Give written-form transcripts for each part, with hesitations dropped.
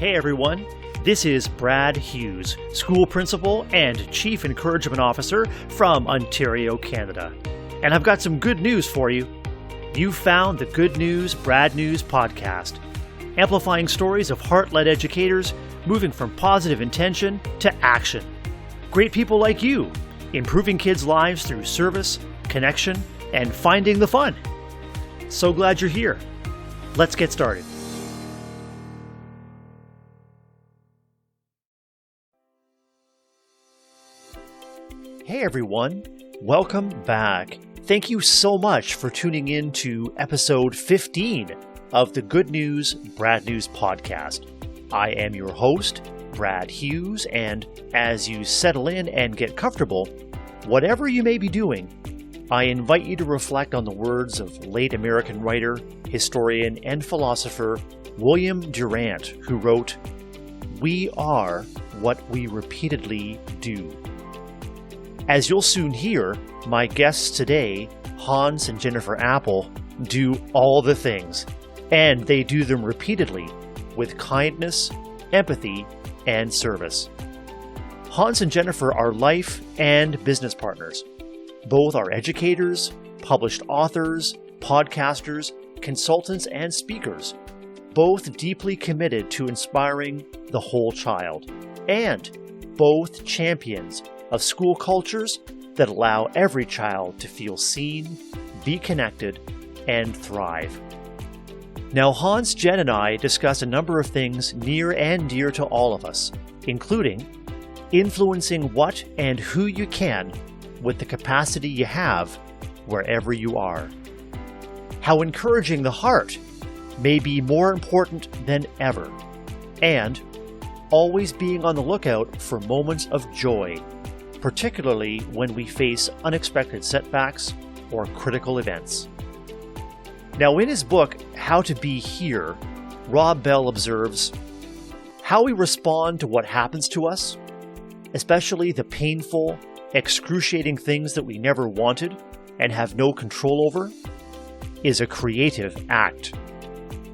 Hey everyone, this is Brad Hughes, School Principal and Chief Encouragement Officer from Ontario, Canada. And I've got some good news for you. You found the Good News, Brad News podcast, amplifying stories of heart-led educators moving from positive intention to action. Great people like you, improving kids' lives through service, connection, and finding the fun. So glad you're here. Let's get started. Hey everyone, welcome back. Thank you so much for tuning in to episode 15 of the Good News, Brad News podcast. I am your host, Brad Hughes, and as you settle in and get comfortable, whatever you may be doing, I invite you to reflect on the words of late American writer, historian, and philosopher William Durant, who wrote, "We are what we repeatedly do." As you'll soon hear, my guests today, Hans and Jennifer Appel, do all the things, and they do them repeatedly with kindness, empathy, and service. Hans and Jennifer are life and business partners. Both are educators, published authors, podcasters, consultants, and speakers, both deeply committed to inspiring the whole child, and both champions of school cultures that allow every child to feel seen, be connected, and thrive. Now, Hans, Jen, and I discuss a number of things near and dear to all of us, including influencing what and who you can with the capacity you have wherever you are. How encouraging the heart may be more important than ever, and always being on the lookout for moments of joy, particularly when we face unexpected setbacks or critical events. Now, in his book, How to Be Here, Rob Bell observes, how we respond to what happens to us, especially the painful, excruciating things that we never wanted and have no control over, is a creative act.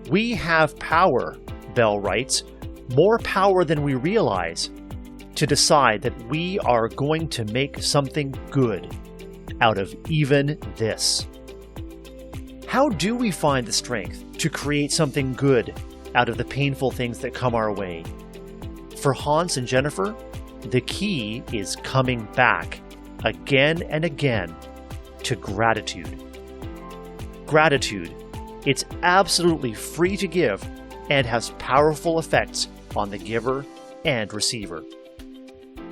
We have power, Bell writes, more power than we realize, to decide that we are going to make something good out of even this. How do we find the strength to create something good out of the painful things that come our way? For Hans and Jennifer, the key is coming back again and again to gratitude. Gratitude, it's absolutely free to give and has powerful effects on the giver and receiver.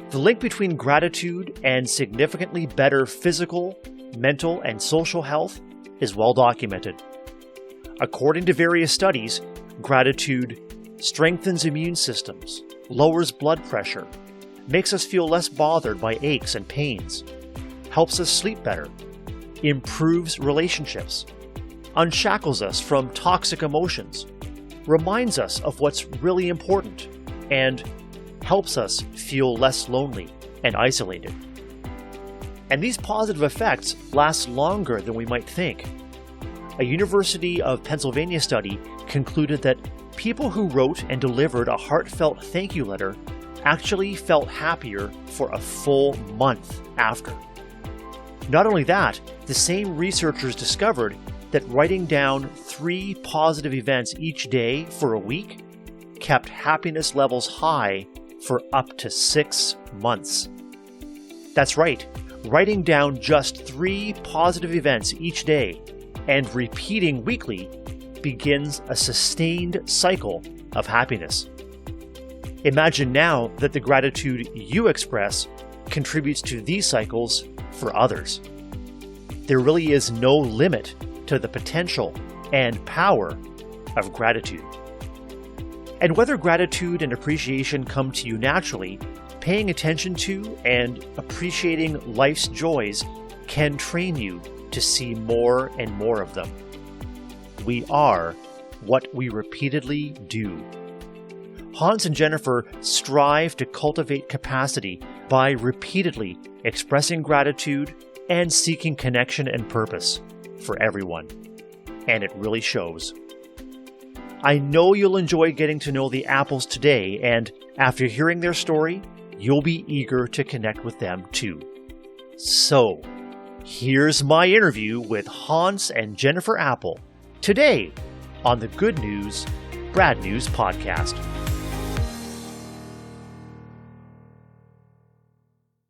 The link between gratitude and significantly better physical, mental, and social health is well documented. According to various studies, gratitude strengthens immune systems, lowers blood pressure, makes us feel less bothered by aches and pains, helps us sleep better, improves relationships, unshackles us from toxic emotions, reminds us of what's really important, and helps us feel less lonely and isolated. And these positive effects last longer than we might think. A University of Pennsylvania study concluded that people who wrote and delivered a heartfelt thank you letter actually felt happier for a full month after. Not only that, the same researchers discovered that writing down 3 positive events each day for a week kept happiness levels high for up to 6 months. That's right, writing down just 3 positive events each day and repeating weekly begins a sustained cycle of happiness. Imagine now that the gratitude you express contributes to these cycles for others. There really is no limit to the potential and power of gratitude. And whether gratitude and appreciation come to you naturally, paying attention to and appreciating life's joys can train you to see more and more of them. We are what we repeatedly do. Hans and Jennifer strive to cultivate capacity by repeatedly expressing gratitude and seeking connection and purpose for everyone. And it really shows. I know you'll enjoy getting to know the Appels today, and after hearing their story, you'll be eager to connect with them too. So, here's my interview with Hans and Jennifer Appel today on the Good News, Brad News podcast.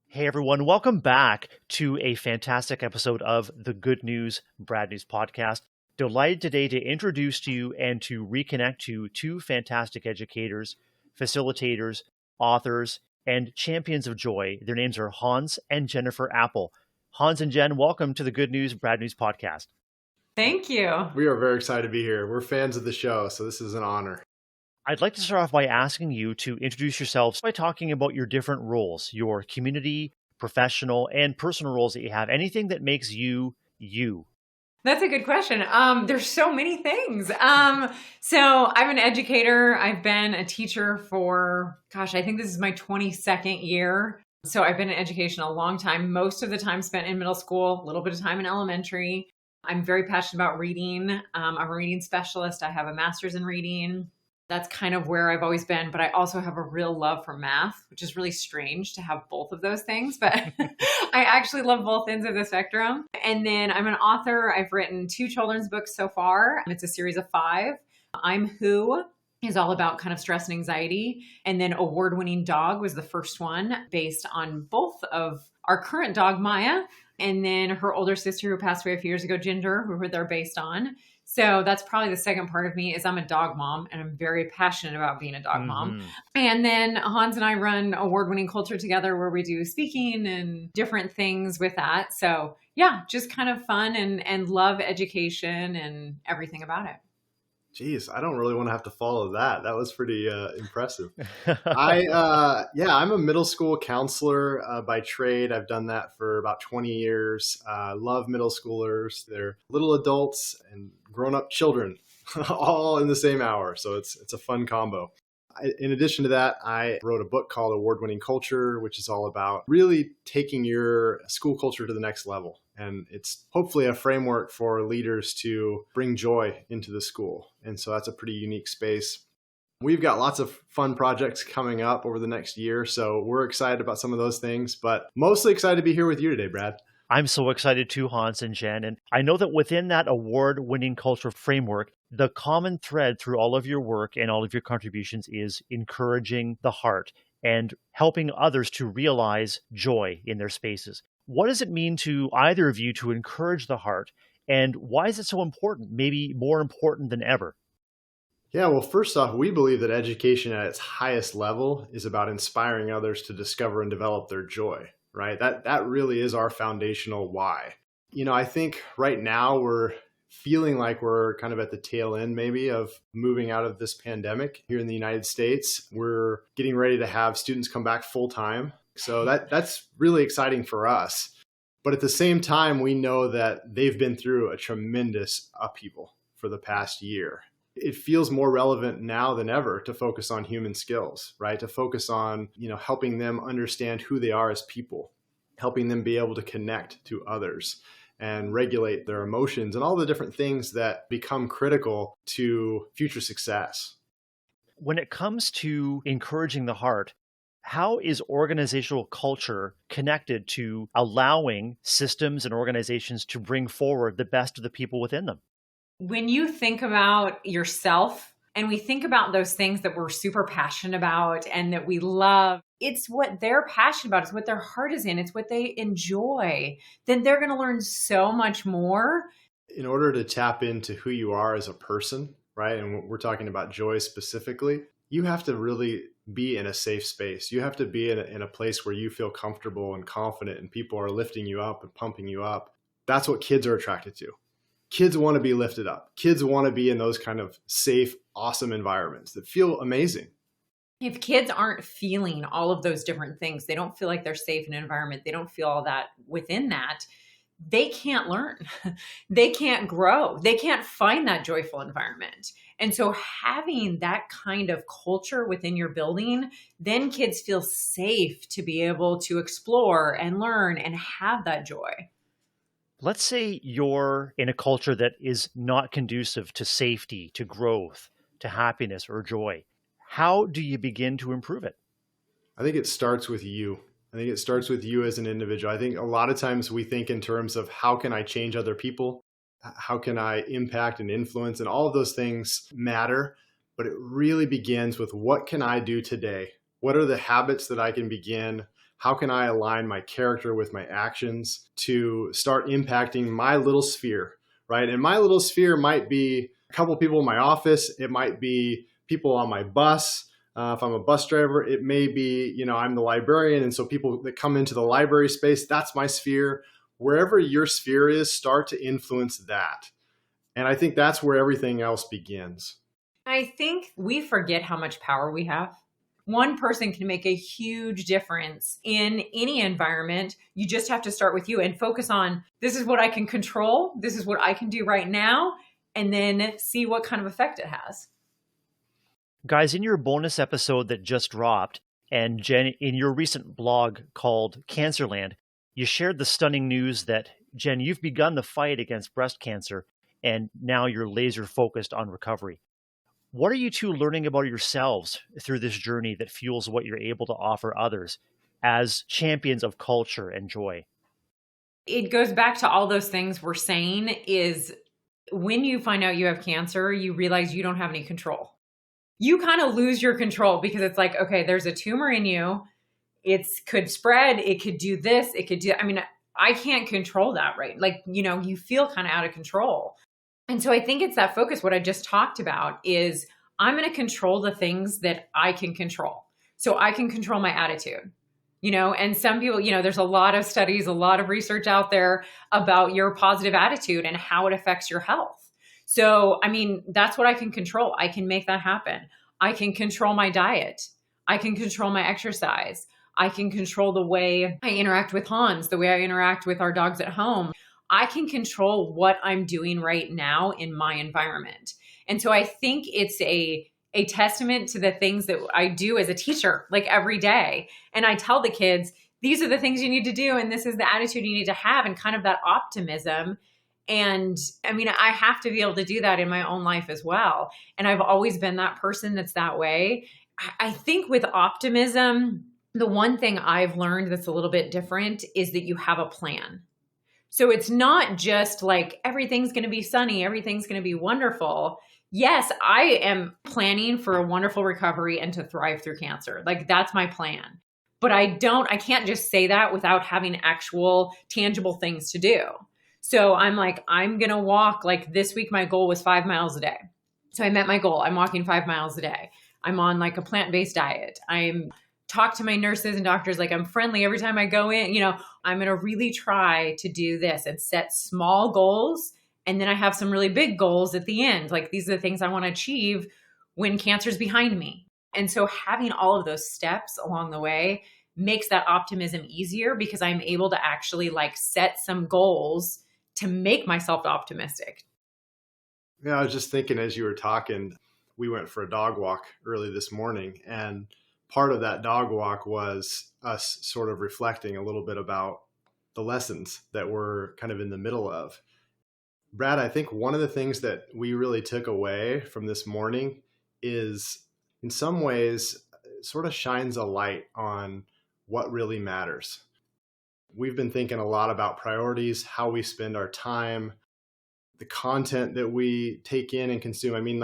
Hey everyone, welcome back to a fantastic episode of the Good News, Brad News podcast. Delighted today to introduce to you and to reconnect to two fantastic educators, facilitators, authors, and champions of joy. Their names are Hans and Jennifer Appel. Hans and Jen, welcome to the Good News, Brad News podcast. Thank you. We are very excited to be here. We're fans of the show, so this is an honor. I'd like to start off by asking you to introduce yourselves by talking about your different roles, your community, professional, and personal roles that you have. Anything that makes you, you. That's a good question. There's so many things. So I'm an educator. I've been a teacher for, I think this is my 22nd year. So I've been in education a long time, most of the time spent in middle school, a little bit of time in elementary. I'm very passionate about reading. I'm a reading specialist. I have a master's in reading. That's kind of where I've always been. But I also have a real love for math, which is really strange to have both of those things. But I actually love both ends of the spectrum. And then I'm an author. I've written 2 children's books so far. It's a series of 5. I'm Who is all about kind of stress and anxiety. And then Award-Winning Dog was the first one based on both of our current dog, Maya, and then her older sister who passed away a few years ago, Ginger, who they're based on. So that's probably the second part of me is I'm a dog mom and I'm very passionate about being a dog mom. And then Hans and I run Award-Winning Culture together where we do speaking and different things with that. So yeah, just kind of fun and love education and everything about it. Geez, I don't really want to have to follow that. That was pretty impressive. I'm a middle school counselor by trade. I've done that for about 20 years. Love middle schoolers. They're little adults and grown-up children all in the same hour. So it's a fun combo. In addition to that, I wrote a book called Award-Winning Culture, which is all about really taking your school culture to the next level. And it's hopefully a framework for leaders to bring joy into the school. And so that's a pretty unique space. We've got lots of fun projects coming up over the next year. So we're excited about some of those things, but mostly excited to be here with you today, Brad. I'm so excited too, Hans and Jen. And I know that within that award-winning culture framework, the common thread through all of your work and all of your contributions is encouraging the heart and helping others to realize joy in their spaces. What does it mean to either of you to encourage the heart? And why is it so important, maybe more important than ever? Yeah, well, first off, we believe that education at its highest level is about inspiring others to discover and develop their joy, right? That really is our foundational why. I think right now we're feeling like we're kind of at the tail end maybe of moving out of this pandemic here in the United States. We're getting ready to have students come back full time. So that's really exciting for us. But at the same time, we know that they've been through a tremendous upheaval for the past year. It feels more relevant now than ever to focus on human skills, right? To focus on, helping them understand who they are as people, helping them be able to connect to others and regulate their emotions and all the different things that become critical to future success. When it comes to encouraging the heart, how is organizational culture connected to allowing systems and organizations to bring forward the best of the people within them? When you think about yourself and we think about those things that we're super passionate about and that we love, it's what they're passionate about. It's what their heart is in. It's what they enjoy. Then they're going to learn so much more. In order to tap into who you are as a person, right? And we're talking about joy specifically, you have to really be in a safe space. You have to be in a place where you feel comfortable and confident and people are lifting you up and pumping you up. That's what kids are attracted to. Kids want to be lifted up. Kids want to be in those kind of safe, awesome environments that feel amazing. If kids aren't feeling all of those different things, they don't feel like they're safe in an environment, they don't feel all that within that, they can't learn. They can't grow. They can't find that joyful environment. And so having that kind of culture within your building, then kids feel safe to be able to explore and learn and have that joy. Let's say you're in a culture that is not conducive to safety, to growth, to happiness or joy. How do you begin to improve it? I think it starts with you. I think it starts with you as an individual. I think a lot of times we think in terms of how can I change other people? How can I impact and influence? And all of those things matter, but it really begins with what can I do today? What are the habits that I can begin? How can I align my character with my actions to start impacting my little sphere, right? And my little sphere might be a couple people in my office. It might be people on my bus. If I'm a bus driver, it may be, I'm the librarian. And so people that come into the library space, that's my sphere. Wherever your sphere is, start to influence that. And I think that's where everything else begins. I think we forget how much power we have. One person can make a huge difference in any environment. You just have to start with you and focus on, this is what I can control. This is what I can do right now. And then see what kind of effect it has. Guys, in your bonus episode that just dropped, and Jen, in your recent blog called Cancerland, you shared the stunning news that, Jen, you've begun the fight against breast cancer, and now you're laser focused on recovery. What are you two learning about yourselves through this journey that fuels what you're able to offer others as champions of culture and joy? It goes back to all those things we're saying is when you find out you have cancer, you realize you don't have any control. You kind of lose your control because it's like, okay, there's a tumor in you. It could spread. It could do this. It could do, I can't control that, right? Like, you feel kind of out of control. And so I think it's that focus. What I just talked about is I'm going to control the things that I can control. So I can control my attitude, and some people, there's a lot of studies, a lot of research out there about your positive attitude and how it affects your health. So, that's what I can control. I can make that happen. I can control my diet. I can control my exercise. I can control the way I interact with Hans, the way I interact with our dogs at home. I can control what I'm doing right now in my environment. And so I think it's a testament to the things that I do as a teacher, like every day. And I tell the kids, these are the things you need to do. And this is the attitude you need to have, and kind of that optimism. And I have to be able to do that in my own life as well. And I've always been that person that's that way. I think with optimism, the one thing I've learned that's a little bit different is that you have a plan. So it's not just like everything's going to be sunny, everything's going to be wonderful. Yes, I am planning for a wonderful recovery and to thrive through cancer. Like that's my plan. But I can't just say that without having actual tangible things to do. So I'm like, I'm going to walk, like this week, my goal was 5 miles a day. So I met my goal. I'm walking 5 miles a day. I'm on like a plant-based diet. I'm talk to my nurses and doctors like I'm friendly every time I go in. I'm going to really try to do this and set small goals. And then I have some really big goals at the end. Like these are the things I want to achieve when cancer's behind me. And so having all of those steps along the way makes that optimism easier because I'm able to actually like set some goals to make myself optimistic. Yeah, I was just thinking as you were talking, we went for a dog walk early this morning, and part of that dog walk was us sort of reflecting a little bit about the lessons that we're kind of in the middle of. Brad, I think one of the things that we really took away from this morning is in some ways sort of shines a light on what really matters. We've been thinking a lot about priorities, how we spend our time, the content that we take in and consume.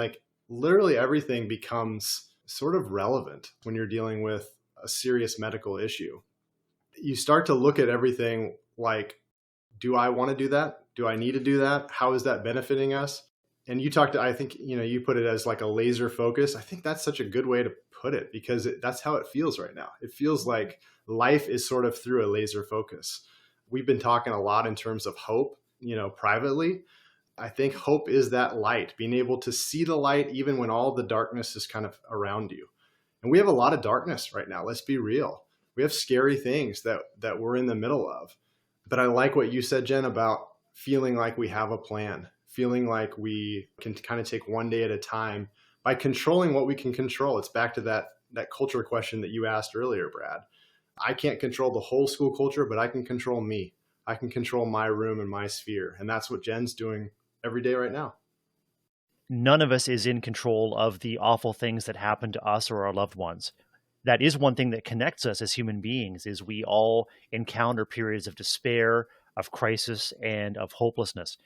Literally everything becomes sort of relevant when you're dealing with a serious medical issue. You start to look at everything like, do I want to do that? Do I need to do that? How is that benefiting us? And you talked, I think, you put it as like a laser focus. I think that's such a good way to put it because that's how it feels right now. It feels like life is sort of through a laser focus. We've been talking a lot in terms of hope, privately. I think hope is that light, being able to see the light even when all the darkness is kind of around you. And we have a lot of darkness right now. Let's be real. We have scary things that we're in the middle of. But I like what you said, Jen, about feeling like we have a plan, feeling like we can kind of take one day at a time by controlling what we can control. It's back to that culture question that you asked earlier, Brad. I can't control the whole school culture, but I can control me. I can control my room and my sphere. And that's what Jen's doing every day right now. none of us is in control of the awful things that happen to us or our loved ones. That is one thing that connects us as human beings, is we all encounter periods of despair, of crisis, and of hopelessness.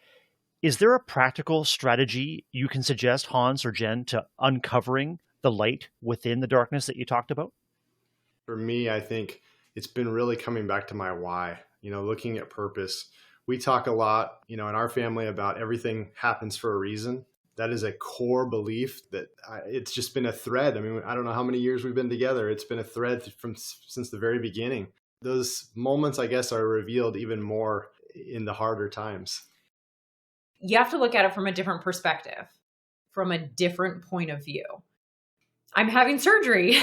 Is there a practical strategy you can suggest, Hans or Jen, to uncovering the light within the darkness that you talked about? For me, I think it's been really coming back to my why, looking at purpose. We talk a lot, in our family about everything happens for a reason. That is a core belief that it's just been a thread. I mean, I don't know how many years we've been together. It's been a thread since the very beginning. Those moments, I guess, are revealed even more in the harder times. You have to look at it from a different perspective, from a different point of view. I'm having surgery.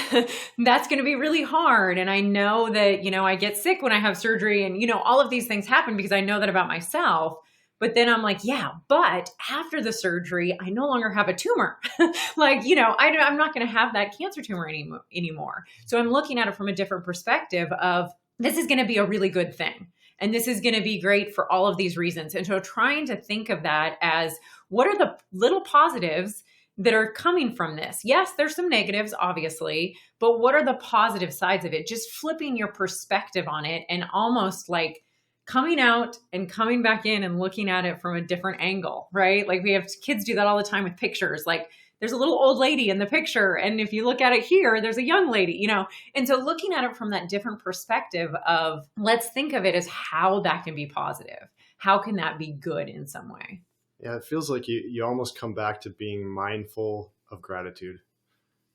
That's going to be really hard. And I know that, I get sick when I have surgery and, all of these things happen because I know that about myself. But then I'm like, yeah, but after the surgery, I no longer have a tumor. I'm not going to have that cancer tumor anymore. So I'm looking at it from a different perspective of this is going to be a really good thing. And this is going to be great for all of these reasons. And so trying to think of that as what are the little positives that are coming from this? Yes, there's some negatives, obviously, but what are the positive sides of it? Just flipping your perspective on it and almost like coming out and coming back in and looking at it from a different angle, right? Like we have kids do that all the time with pictures. Like there's a little old lady in the picture. And if you look at it here, there's a young lady, And so looking at it from that different perspective of let's think of it as how that can be positive. How can that be good in some way? Yeah, it feels like you almost come back to being mindful of gratitude.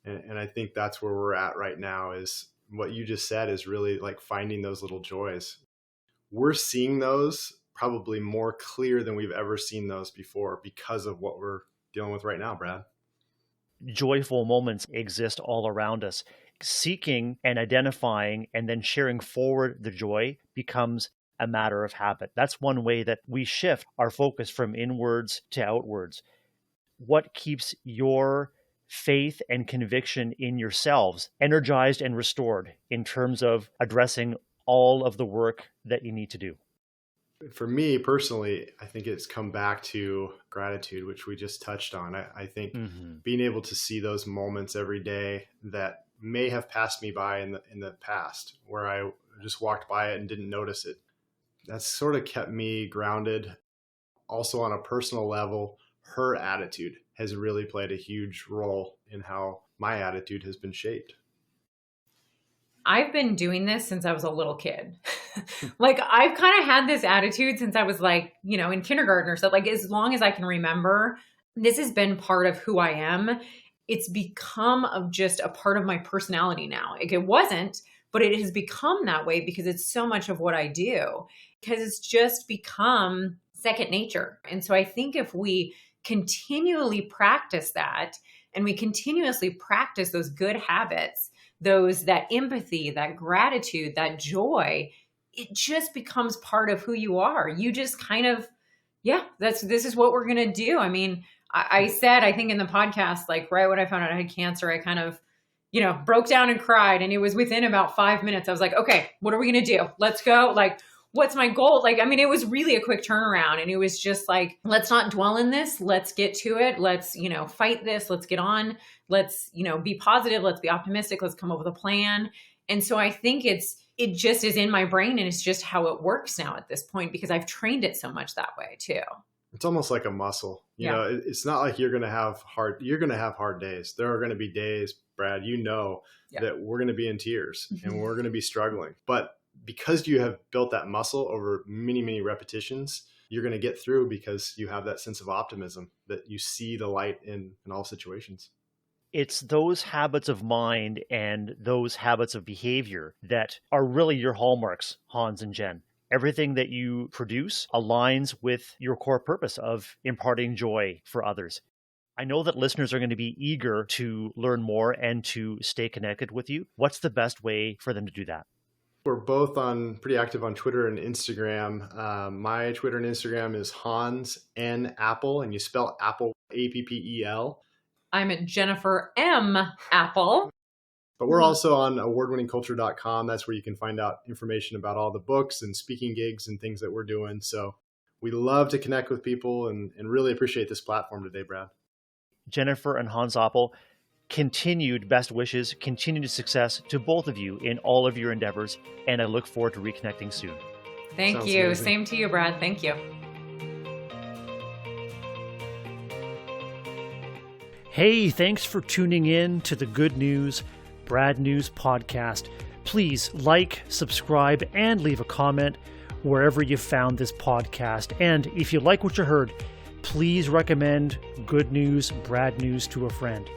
And I think that's where we're at right now is what you just said is really like finding those little joys. We're seeing those probably more clear than we've ever seen those before because of what we're dealing with right now, Brad. Joyful moments exist all around us. Seeking and identifying and then sharing forward the joy becomes a matter of habit. That's one way that we shift our focus from inwards to outwards. What keeps your faith and conviction in yourselves energized and restored in terms of addressing all of the work that you need to do? For me personally, I think it's come back to gratitude, which we just touched on. I think being able to see those moments every day that may have passed me by in the past, where I just walked by it and didn't notice it. That's sort of kept me grounded. Also on a personal level, her attitude has really played a huge role in how my attitude has been shaped. I've been doing this since I was a little kid. Like I've kind of had this attitude since I was like, in kindergarten or stuff, like as long as I can remember, this has been part of who I am. It's become of just a part of my personality now. Like it wasn't, but it has become that way because it's so much of what I do, because it's just become second nature. And so I think if we continually practice that and we continuously practice those good habits, that empathy, that gratitude, that joy, it just becomes part of who you are. You just kind of, this is what we're going to do. I mean, I said, I think in the podcast, like right when I found out I had cancer, I kind of, broke down and cried. And it was within about 5 minutes. I was like, okay, what are we going to do? Let's go. Like, what's my goal? Like, I mean, it was really a quick turnaround and it was just like, let's not dwell in this. Let's get to it. Let's, fight this. Let's get on. Let's, be positive. Let's be optimistic. Let's come up with a plan. And so I think it just is in my brain and it's just how it works now at this point because I've trained it so much that way too. It's almost like a muscle. You know, it's not like you're going to have hard days. There are going to be days, Brad, that we're going to be in tears and we're going to be struggling. But because you have built that muscle over many, many repetitions, you're going to get through because you have that sense of optimism that you see the light in all situations. It's those habits of mind and those habits of behavior that are really your hallmarks, Hans and Jen. Everything that you produce aligns with your core purpose of imparting joy for others. I know that listeners are going to be eager to learn more and to stay connected with you. What's the best way for them to do that? We're both pretty active on Twitter and Instagram. My Twitter and Instagram is Hans N Appel, and you spell Apple Appel. I'm at Jennifer M Appel. But we're also on awardwinningculture.com. That's where you can find out information about all the books and speaking gigs and things that we're doing. So we love to connect with people and really appreciate this platform today, Brad. Jennifer and Hans Appel, continued best wishes, continued success to both of you in all of your endeavors, and I look forward to reconnecting soon. Thank you. Amazing. Same to you, Brad. Thank you. Hey, thanks for tuning in to the Good News, Brad News podcast. Please like, subscribe, and leave a comment wherever you found this podcast. And if you like what you heard, please recommend Good News, Brad News to a friend.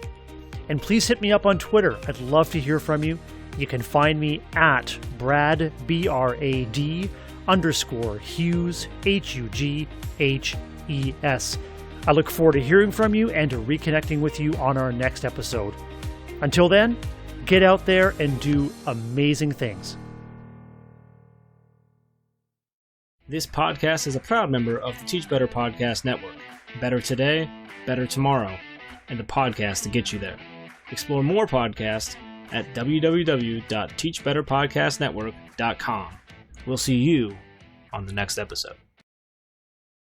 And please hit me up on Twitter. I'd love to hear from you. You can find me at Brad, BRAD, _Hughes, HUGHES. I look forward to hearing from you and to reconnecting with you on our next episode. Until then, get out there and do amazing things. This podcast is a proud member of the Teach Better Podcast Network. Better today, better tomorrow, and the podcast to get you there. Explore more podcasts at www.teachbetterpodcastnetwork.com. We'll see you on the next episode.